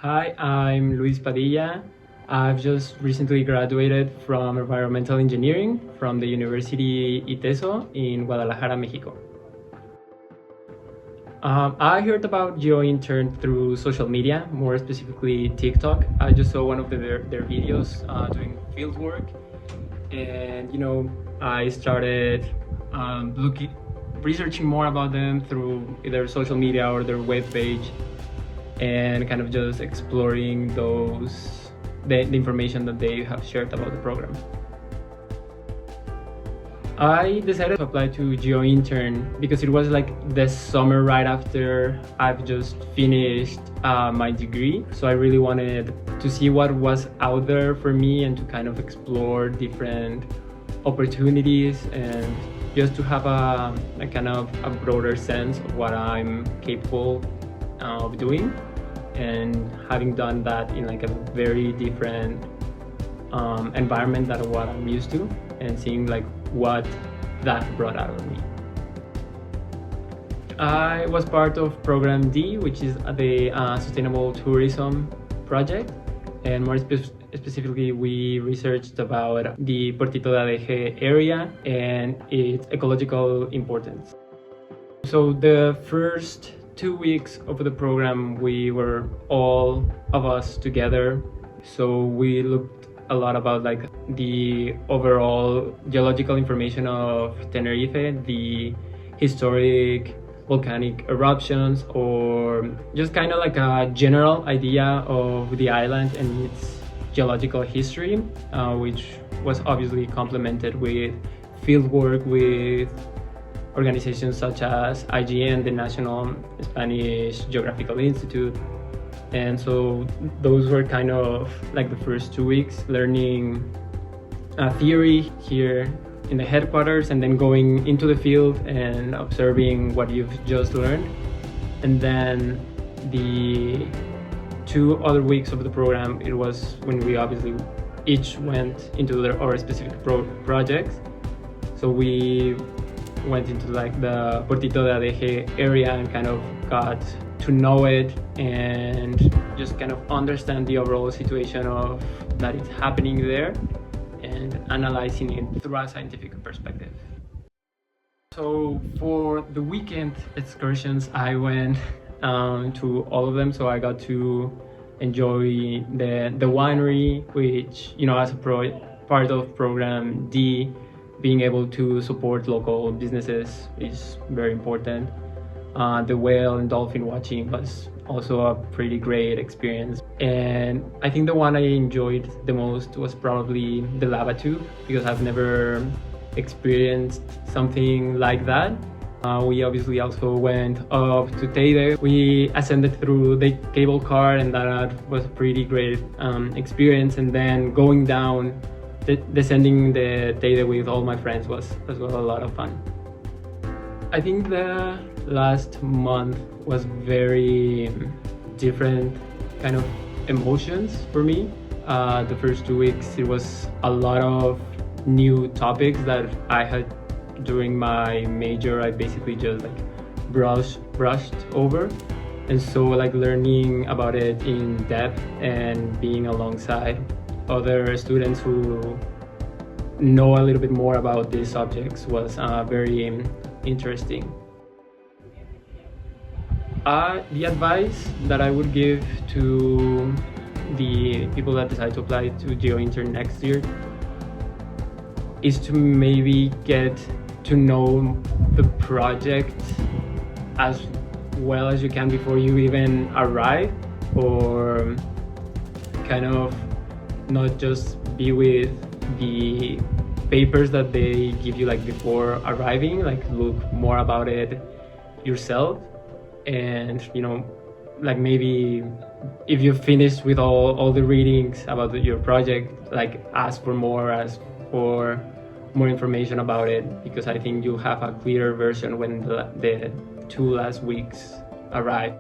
Hi, I'm Luis Padilla. I've just recently graduated from environmental engineering from the University ITESO in Guadalajara, Mexico. I heard about GeoIntern through social media, more specifically TikTok. I just saw one of their videos doing field work, and I started researching more about them through either social media or their webpage, and kind of just exploring the information that they have shared about the program. I decided to apply to GeoIntern because it was like the summer right after I've just finished my degree. So I really wanted to see what was out there for me and to kind of explore different opportunities and just to have a kind of a broader sense of what I'm capable of doing, and having done that in like a very different environment than what I'm used to, and seeing like what that brought out of me. I was part of Program D, which is the Sustainable Tourism project, and more specifically we researched about the Puertito de Adeje area and its ecological importance. So the first 2 weeks of the program we were all of us together, so we looked a lot about like the overall geological information of Tenerife, the historic volcanic eruptions, or just kind of like a general idea of the island and its geological history, which was obviously complemented with fieldwork with organizations such as IGN, the National Spanish Geographical Institute. And so those were kind of like the first 2 weeks, learning theory here in the headquarters and then going into the field and observing what you've just learned. And then the 2 other weeks of the program, it was when we obviously each went into our specific projects. So we went into like the Puertito de Adeje area and kind of got to know it and just kind of understand the overall situation of that is happening there and analyzing it through a scientific perspective. So for the weekend excursions, I went to all of them. So I got to enjoy the winery, which, as a part of Program D, being able to support local businesses is very important. The whale and dolphin watching was also a pretty great experience. And I think the one I enjoyed the most was probably the lava tube, because I've never experienced something like that. We obviously also went up to Teide. We ascended through the cable car, and that was a pretty great experience. And then going down, descending the Teide with all my friends was as well a lot of fun. I think the last month was very different kind of emotions for me. The first 2 weeks, it was a lot of new topics that I had during my major. I basically just like brushed over, and so like learning about it in depth and being alongside other students who know a little bit more about these subjects was very interesting. The advice that I would give to the people that decide to apply to GeoIntern next year is to maybe get to know the project as well as you can before you even arrive, or kind of not just be with the papers that they give you like before arriving, like look more about it yourself. And like maybe if you finished with all the readings about your project, like ask for more information about it, because I think you'll have a clearer version when the 2 last weeks arrive.